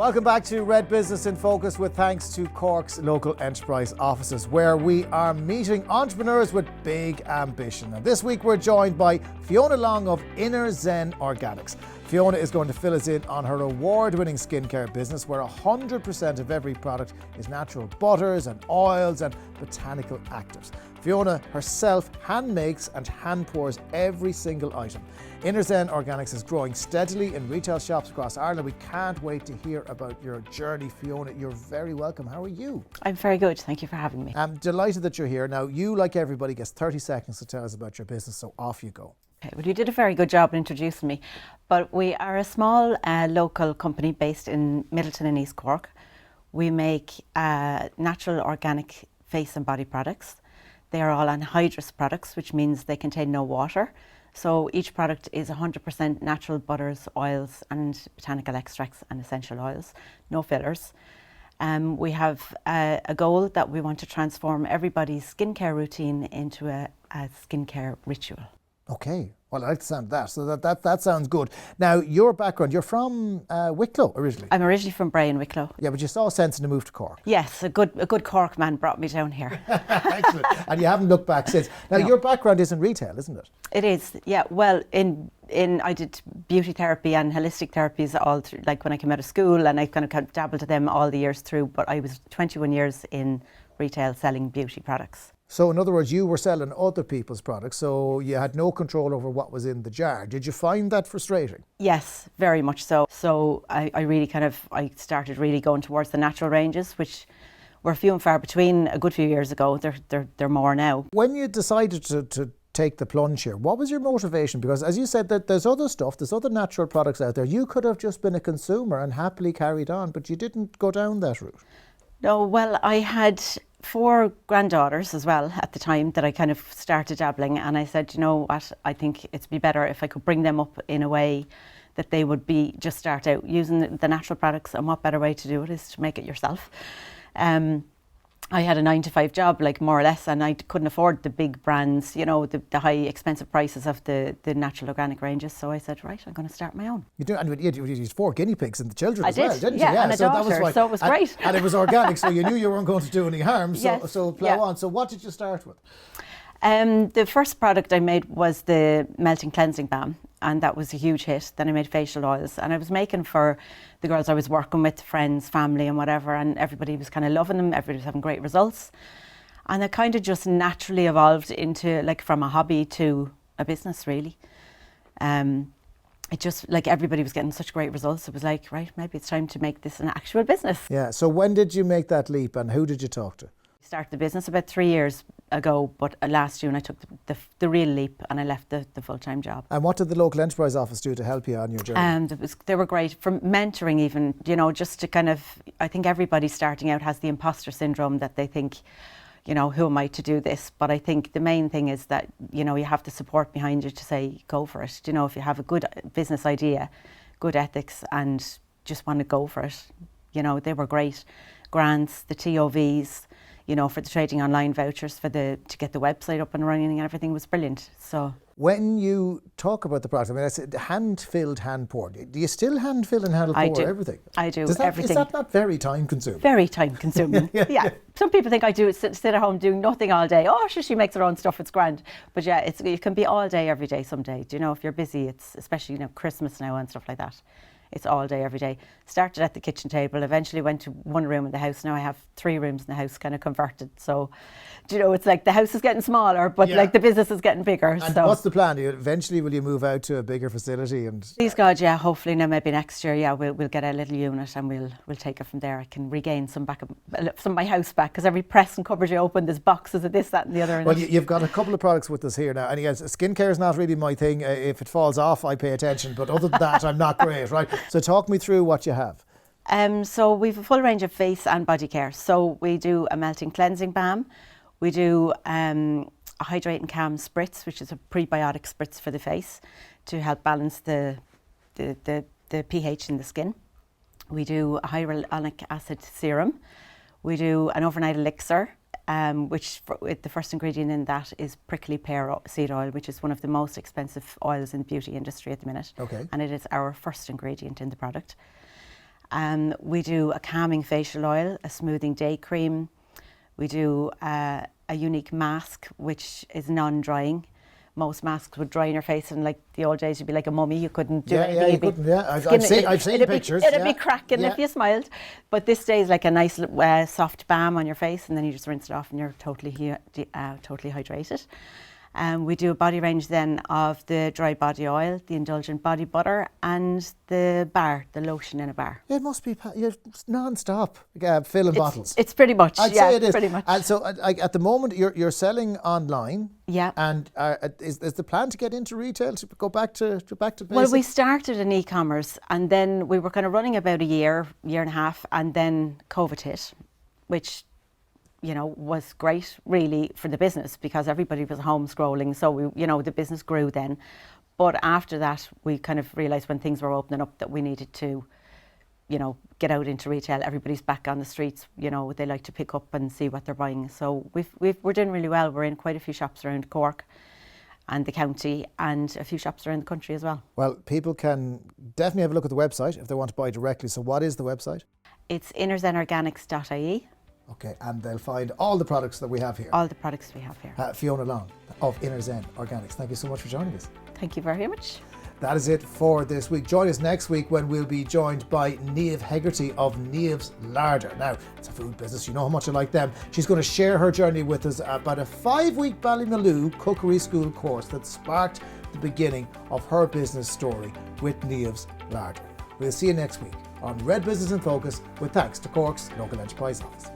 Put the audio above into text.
Welcome back to Red Business in Focus with thanks to Cork's local enterprise offices, where we are meeting entrepreneurs with big ambition. And this week we're joined by Fiona Long of InnerZen Organics. Fiona is going to fill us in on her award-winning skincare business, where 100% of every product is natural butters and oils and botanical actives. Fiona herself hand makes and hand pours every single item. InnerZen Organics is growing steadily in retail shops across Ireland. We can't wait to hear about your journey, Fiona. You're very welcome. How are you? I'm very good. Thank you for having me. I'm delighted that you're here. Now, you, like everybody, gets 30 seconds to tell us about your business, so off you go. Okay, well, you did a very good job in introducing me, but we are a small local company based in Middleton in East Cork. We make natural organic face and body products. They are all anhydrous products, which means they contain no water. So each product is 100% natural butters, oils and botanical extracts and essential oils, no fillers. We have a goal that we want to transform everybody's skincare routine into a skincare ritual. Okay, well, I like the sound of that. So that sounds good. Now, your background, you're from Wicklow originally? I'm originally from Bray in Wicklow. Yeah, but you saw sense in the move to Cork. Yes, a good Cork man brought me down here. Excellent. And you haven't looked back since. Now, No. Your background is in retail, isn't it? It is, yeah. Well, I did beauty therapy and holistic therapies all through, like when I came out of school, and I kind of dabbled to them all the years through, but I was 21 years in retail selling beauty products. So in other words, you were selling other people's products, so you had no control over what was in the jar. Did you find that frustrating? Yes, very much so. So I started really going towards the natural ranges, which were few and far between a good few years ago. They're more now. When you decided to take the plunge here, what was your motivation? Because as you said, that there's other stuff, there's other natural products out there. You could have just been a consumer and happily carried on, but you didn't go down that route. No, well, I had 4 granddaughters as well at the time that I kind of started dabbling, and I said, you know what, I think it'd be better if I could bring them up in a way that they would just start out using the natural products, and what better way to do it is to make it yourself. I had a 9-to-5 job, like more or less, and I couldn't afford the big brands, you know, the high expensive prices of the natural organic ranges. So I said, right, I'm going to start my own. You do, and you used 4 guinea pigs and the children as did, well, didn't yeah, you? Yeah, and a so daughter, that was why. so it was great. And it was organic, so you knew you weren't going to do any harm. So, Yes, so plough yeah. on. So what did you start with? The first product I made was the melting cleansing balm, and that was a huge hit. Then I made facial oils, and I was making for the girls I was working with, friends, family and whatever, and everybody was kind of loving them, everybody was having great results. And it kind of just naturally evolved into, like, from a hobby to a business, really. It just, like, everybody was getting such great results. It was like, right, maybe it's time to make this an actual business. Yeah, so when did you make that leap and who did you talk to? I started the business about 3 years ago, but last June I took the real leap and I left the full-time job. And what did the local enterprise office do to help you on your journey? They were great, from mentoring even, you know, just to kind of, I think everybody starting out has the imposter syndrome that they think, you know, who am I to do this? But I think the main thing is that, you know, you have the support behind you to say, go for it. You know, if you have a good business idea, good ethics, and just want to go for it, you know, they were great. Grants, the TOVs, you know, for the trading online vouchers, to get the website up and running and everything was brilliant. So when you talk about the product, I mean, I said hand-filled, hand-poured. Do you still hand-fill and hand-pour everything? I do Is everything. that not very time-consuming? Very time-consuming, yeah. Some people think I do sit at home doing nothing all day. Oh, she makes her own stuff, it's grand. But yeah, it can be all day, every day, someday. Do you know, if you're busy, it's especially, you know, Christmas now and stuff like that. It's all day, every day. Started at the kitchen table, eventually went to 1 room in the house. Now I have 3 rooms in the house, kind of converted. So, do you know, it's like the house is getting smaller, but like the business is getting bigger. And so what's the plan? Eventually, will you move out to a bigger facility? And please God, yeah, hopefully now, maybe next year, yeah, we'll get a little unit and we'll take it from there. I can regain some of my house back, because every press and cupboard you open, there's boxes of this, that and the other. Well, you've got a couple of products with us here now. And yes, skincare is not really my thing. If it falls off, I pay attention. But other than that, I'm not great, right? So talk me through what you have. So we've a full range of face and body care. So we do a melting cleansing balm. We do a hydrate and calm spritz, which is a prebiotic spritz for the face to help balance the pH in the skin. We do a hyaluronic acid serum. We do an overnight elixir, which the first ingredient in that is prickly pear seed oil, which is one of the most expensive oils in the beauty industry at the minute. Okay. And it is our first ingredient in the product. We do a calming facial oil, a smoothing day cream. We do a unique mask, which is non-drying. Most masks would dry in your face, and like the old days, you'd be like a mummy. You couldn't do anything. Yeah, you couldn't. Yeah, I've seen pictures. It'd be cracking if you smiled. But this day is like a nice soft balm on your face, and then you just rinse it off, and you're totally hydrated. We do a body range then of the dry body oil, the indulgent body butter, and the lotion in a bar. It must be you're non-stop filling bottles. It's pretty much. I'd say it is. Pretty much. And so, at the moment, you're selling online. Yeah. And is the plan to get into retail, to go back to basics? Well, we started in e-commerce, and then we were kind of running about a year and a half, and then COVID hit, which, you know, was great really for the business because everybody was home scrolling. So the business grew then. But after that, we kind of realised when things were opening up that we needed to, get out into retail. Everybody's back on the streets. They like to pick up and see what they're buying. So we're doing really well. We're in quite a few shops around Cork and the county, and a few shops around the country as well. Well, people can definitely have a look at the website if they want to buy directly. So what is the website? It's InnerZenOrganics.ie. Okay, and they'll find all the products that we have here. All the products we have here. Fiona Long of InnerZen Organics. Thank you so much for joining us. Thank you very much. That is it for this week. Join us next week when we'll be joined by Niamh Hegarty of Niamh's Larder. Now, it's a food business. You know how much I like them. She's going to share her journey with us about a 5-week Ballymaloe cookery school course that sparked the beginning of her business story with Niamh's Larder. We'll see you next week on Red Business in Focus with thanks to Cork's local enterprise offices.